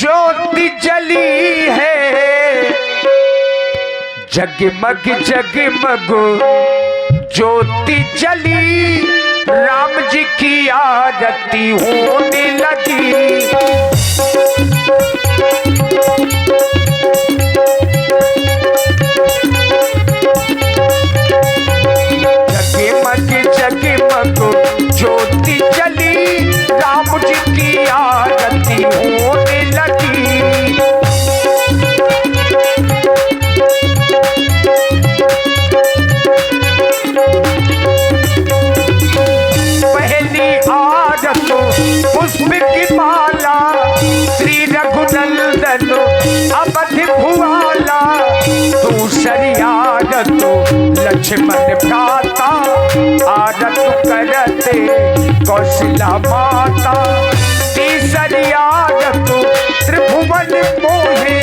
ज्योति जली है, जगमग जगमग ज्योति जली, राम जी की आरती होने लगी। जगमग जगमग ज्योति जली, राम जी की आरती होने लगी। पहली आरत पुष्प की माला, श्री रघुनंदन अवधि भुआला। दूसरी आरत लक्ष्मण भ्राता, आरत करते कौशल्या माता। तीसरी आरत त्रिभुवन मोहे,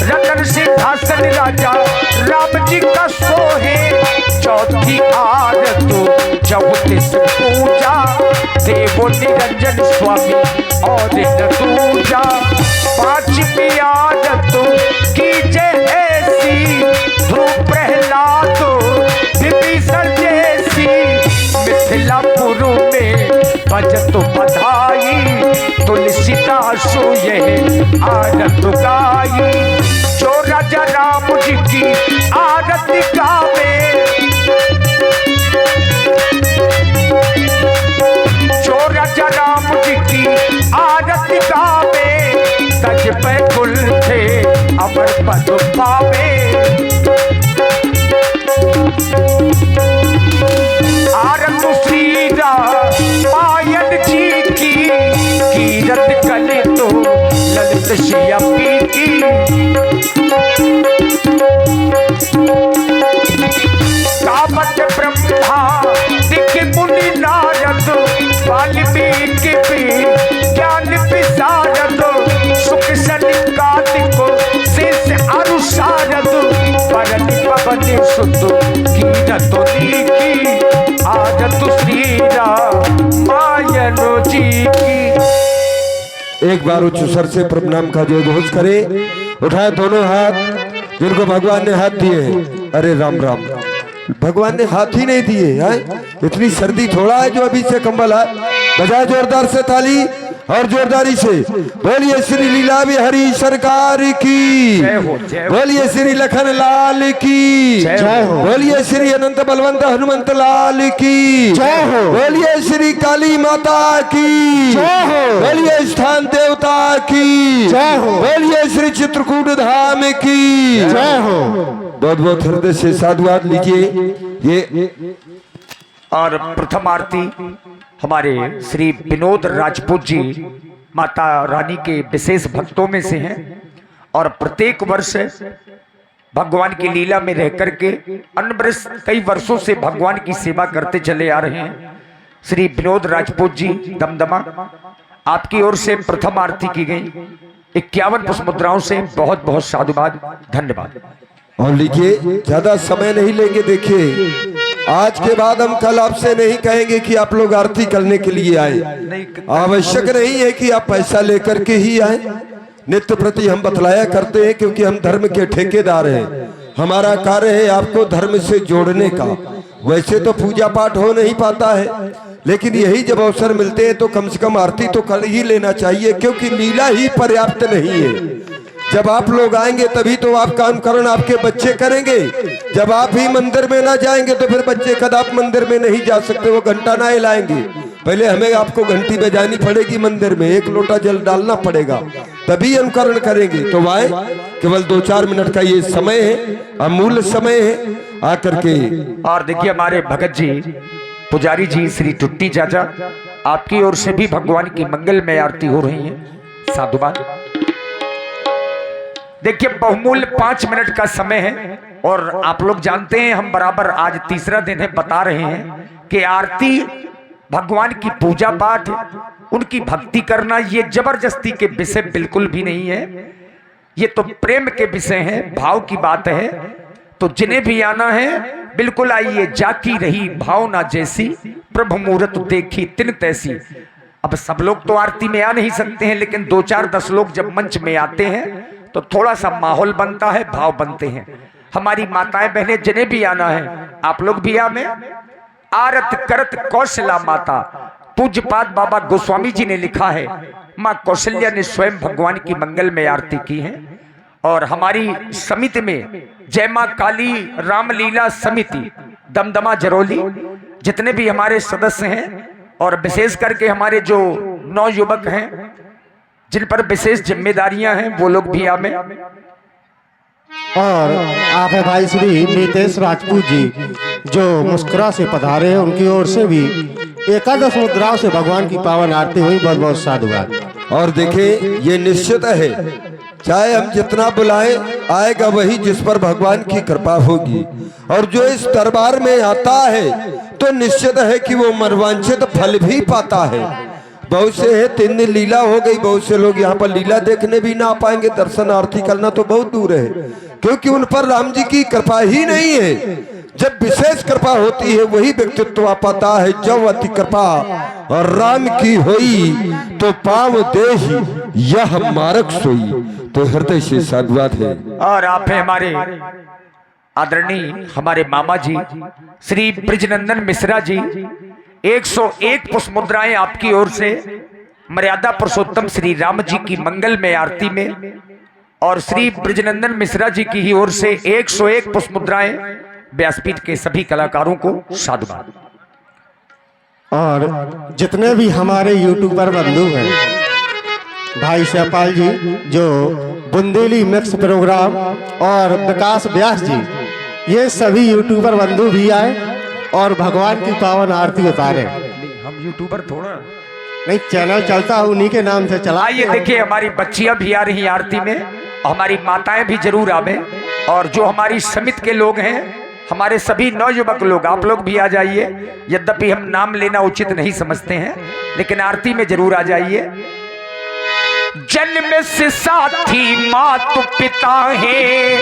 रतन सिंहासन राजा राम जी का सोहे। चौथी आरत चौतीस पूजा, देवो निरंजन स्वामी और दूजा। पांचवी आरत की जय ऐसी, ध्रुव प्रहलाद विभीषण जैसी। मिथिलापुर में बजत बधाई, तुलसीदास ये आरत गाई। जो राजा राम जी की आरती गावे, जो राजा राम जी की आरती गावे, सज पे कुल थे अमर पद पावे। आरत श्री रामायण जी की, कीरत कले तो ललित श्री की। कामत ब्रह्मा दिख मुनि नारद, वाल्मीकि भी ज्ञान विशारद। सुख सनिकादिक शेष अरु शारद, परनि पवन सुत कीरत की। आरत श्री रामायण जी की। एक बार उच्च स्वर से प्रणाम का जय घोष करे। उठाए दोनों हाथ जिनको भगवान ने हाथ दिए हैं। अरे राम राम, भगवान ने हाथ ही नहीं दिए हैं। इतनी सर्दी थोड़ा है जो अभी से कंबल है। बजाए जोरदार से ताली और जोरदारी से बोलिए श्री लीला बिहारी सरकार की, बोलिए श्री लखन लाल की, बोलिए श्री अनंत बलवंत हनुमंत लाल की, बोलिए श्री काली माता की, बोलिए स्थान देवता की, बोलिए श्री चित्रकूट धाम की। बहुत बहुत हृदय से साधुवाद लीजिए। ये और प्रथम आरती हमारे श्री विनोद राजपूत जी माता रानी के विशेष भक्तों में से हैं और प्रत्येक वर्ष भगवान की लीला में रह करके अनवरत कई वर्षों से भगवान की सेवा करते चले आ रहे हैं। श्री विनोद राजपूत जी दमदमा, आपकी ओर से प्रथम आरती की गई 51 पुष्प मुद्राओं से बहुत बहुत साधुवाद, धन्यवाद। और लीजिए, ज्यादा समय नहीं लेंगे। देखिए, आज के बाद हम कल आपसे नहीं कहेंगे कि आप लोग आरती करने के लिए आए। आवश्यक नहीं है कि आप पैसा लेकर के ही आए। नित्य प्रति हम बतलाया करते हैं क्योंकि हम धर्म के ठेकेदार हैं। हमारा कार्य है आपको धर्म से जोड़ने का। वैसे तो पूजा पाठ हो नहीं पाता है, लेकिन यही जब अवसर मिलते हैं तो कम से कम आरती तो कर ही लेना चाहिए, क्योंकि लीला ही पर्याप्त नहीं है। जब आप लोग आएंगे तभी तो आपका अनुकरण आपके बच्चे करेंगे। जब आप ही मंदिर में ना जाएंगे तो फिर बच्चे कदाप मंदिर में नहीं जा सकते, वो घंटा ना हिलाएंगे। पहले हमें आपको घंटी बजानी पड़ेगी, मंदिर में एक लोटा जल डालना पड़ेगा, तभी अनुकरण करेंगे। तो वाए केवल 2-4 मिनट का ये समय है, अमूल्य समय है, आकर के। और देखिए हमारे भगत जी पुजारी जी श्री टुट्टी चाचा, आपकी ओर से भी भगवान की मंगलमय आरती हो रही है, साधुवाद। देखिए बहुमूल्य 5 मिनट का समय है और आप लोग जानते हैं हम बराबर आज तीसरा दिन है बता रहे हैं कि आरती भगवान की पूजा पाठ, उनकी भक्ति करना ये जबरदस्ती के विषय बिल्कुल भी नहीं है। ये तो प्रेम के विषय है, भाव की बात है। तो जिन्हें भी आना है बिल्कुल आइए। जाकी रही भावना जैसी, प्रभु मूरत देखी तिन तैसी। अब सब लोग तो आरती में आ नहीं सकते हैं, लेकिन 2-4-10 लोग जब मंच में आते हैं तो थोड़ा सा माहौल बनता है, भाव बनते हैं। हमारी माताएं बहनें जिन्हें भी आना है, आप लोग भी आवे। आरत करत कौशला माता, पूज्यपाद बाबा गोस्वामी जी ने लिखा है, माँ कौशल्या ने स्वयं भगवान की मंगल में आरती की है। और हमारी समिति में जय माँ काली रामलीला समिति दमदमा जरौली, जितने भी हमारे सदस्य हैं और विशेष करके हमारे जो नौयुवक हैं जिन पर विशेष जिम्मेदारियां हैं, वो लोग भी आवे। और आप है भाई श्री नीतेश राजपूत जी जो मुस्कुरा से पधारे हैं, उनकी ओर से भी एकादश मुद्राओं से भगवान की पावन आरती हुई। बहुत बहुत साधुवाद। और देखिए ये निश्चित है, चाहे हम जितना बुलाएं आएगा वही जिस पर भगवान की कृपा होगी। और जो इस दरबार में आता है तो निश्चित है कि वो मनवांछित फल भी पाता है। बहुत से है 3 दिन लीला हो गई, बहुत से लोग यहाँ पर लीला देखने भी ना पाएंगे, दर्शन आरती करना तो बहुत दूर है, क्योंकि उन पर राम जी की कृपा ही नहीं है। जब विशेष कृपा होती है वही व्यक्तित्व आ पाता है। जब अति कृपा और राम की होई तो पाव देहि यह मार्ग सोई। तो हृदय से साधुवाद है। और आप है हमारे आदरणीय हमारे मामा जी श्री ब्रिजनंदन मिश्रा जी, 101 पुष्प मुद्राएं आपकी ओर से मर्यादा पुरुषोत्तम श्री राम जी की मंगल में आरती में, और श्री ब्रिजनंदन मिश्रा जी की ही ओर से 101 पुष्प मुद्राएं व्यासपीठ के सभी कलाकारों को साधुवाद। और जितने भी हमारे यूट्यूबर बंधु हैं, भाई श्यापाल जी जो बुंदेली मिक्स प्रोग्राम और विकास व्यास जी, ये सभी यूट्यूबर बंधु भी आए और भगवान की पावन आरती उतारे। हम यूट्यूबर थोड़ा नहीं, चैनल चलता है उन्हीं के नाम से चला। आइए देखिए, हमारी बच्चियां भी आ रही आरती में, हमारी माताएं भी जरूर आवे, और जो हमारी समिति के लोग हैं, हमारे सभी नौयुवक लोग, आप लोग भी आ जाइए। यद्यपि हम नाम लेना उचित नहीं समझते हैं, लेकिन आरती में जरूर आ जाइए। जन्म से साथी मातु पिता है,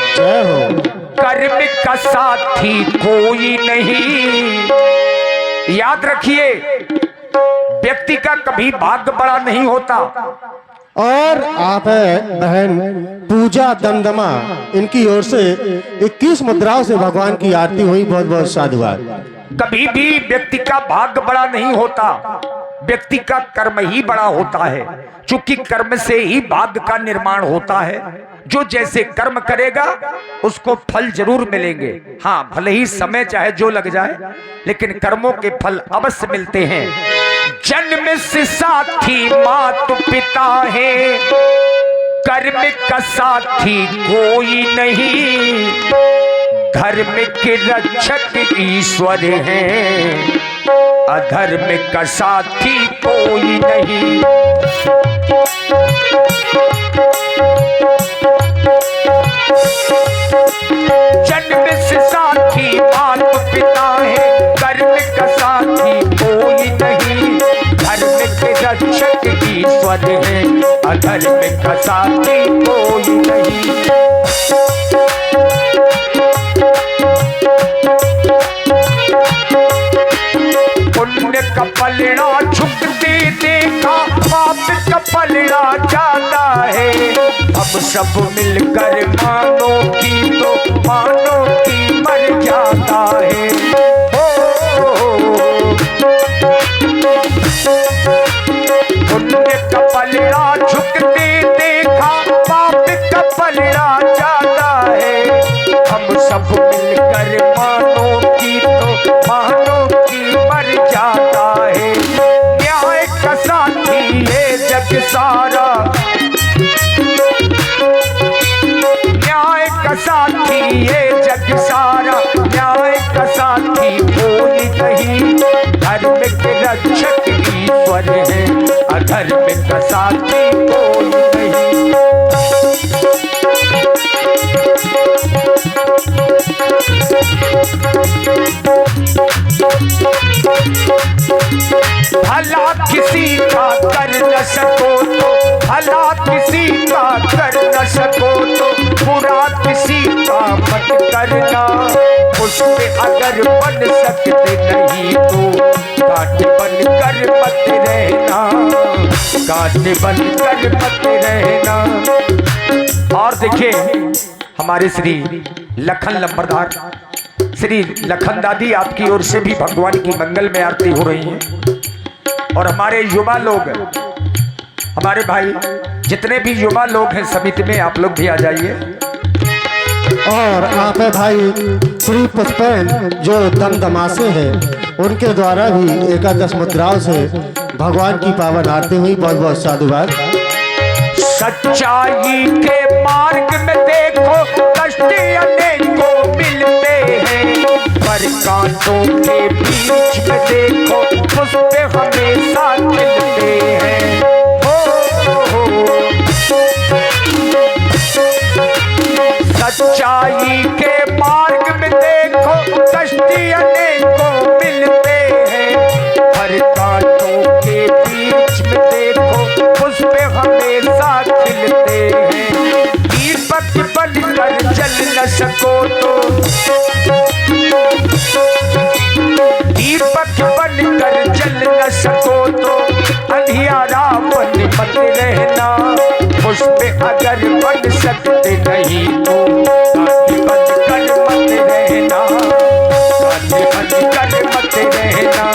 कर्म का साथी कोई नहीं। याद रखिए, व्यक्ति का कभी भाग्य बड़ा नहीं होता। और आप है बहन पूजा दमदमा, इनकी ओर से 21 मुद्राओं से भगवान की आरती हुई। बहुत बहुत साधुवाद। कभी भी व्यक्ति का भाग्य बड़ा नहीं होता, व्यक्ति का कर्म ही बड़ा होता है, क्योंकि कर्म से ही भाग्य का निर्माण होता है। जो जैसे कर्म करेगा उसको फल जरूर मिलेंगे। हाँ, भले ही समय चाहे जो लग जाए, लेकिन कर्मों के फल अवश्य मिलते हैं। जन्म से साथी मातु पिता है, कर्म का साथी कोई नहीं। धर्म के रक्षक ईश्वर हैं, अधर्म का साथी कोई नहीं। जन्म से साथी मातु पिता है, कर्म का साथी कोई नहीं। धर्म के रक्षक ईश्वर है, अधर्म का साथी कोई नहीं। पुण्य का पलड़ा झुकते देखा, पाप का पलड़ा जाता है। अब सब मिलकर मानो की तो मानो की मर जाता है। पुण्य का पलड़ा झुकते देखा, पाप का पलड़ा जाता है। हम सब मिलकर मानो की तो मानो की मर जाता है। न्याय का साथी है जग सारा, न्याय का साथी है जग सारा। न्याय का साथी कोई नहीं। धर्म के रक्षक ईश्वर है, अधर्म का साथी कोई नहीं। भला किसी का कर न सको तो, भला किसी का कर न सको तो, बुरा किसी का मत करना। उसमें अगर बन सकते नहीं तो काट बन कर मत रहना, काट बन कर मत रहना। और देखिए हमारे श्री लखन लंबरदार, श्री लखन दादी, आपकी ओर से भी भगवान की मंगल में आरती हो रही है। और हमारे युवा लोग, हमारे भाई जितने भी युवा लोग हैं समिति में, आप लोग भी आ जाइए। और आप है भाई श्री पुष्पेन जो दमदमासे हैं, उनके द्वारा भी एकादश मुद्राओं से भगवान की पावन आरती हुई। बहुत बहुत साधुवाद। सच्चाई के मार्ग में देखो कष्ट अनेकों मिलते हैं, पर कांटों के बीच में देखो पुष्प हमेशा मिलते हैं। सच्चाई के मार्ग में देखो कष्ट अनेकों मिलते हैं, पर कांटों के बीच में देखो पुष्प हमेशा खिलते हैं। दीपक बनकर जल न सको तो, दीपक बनकर जल न सको तो अंधियारा बन मत रहना। पुष्प अगर बन सकते नहीं तो कांटे बन कर मत रहना, कांटे बन कर मत रहना।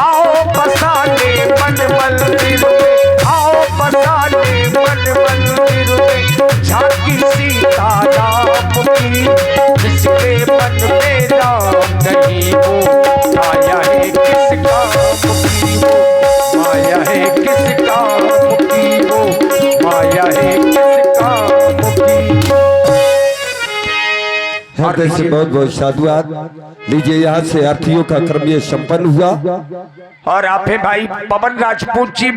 आओ बसाने मन मंदिर में, आओ बसाने मन मंदिर में, झांकी सीताराम की, जिसके मन में राम नहीं हो, माया है किस काम की हो, माया है किस काम की हो, माया है किस काम की। हृदय से बहुत बहुत साधुवाद। लीजिए यहाँ से आरतियों का क्रम ये संपन्न हुआ। और आप है भाई पवन राजपूत जी।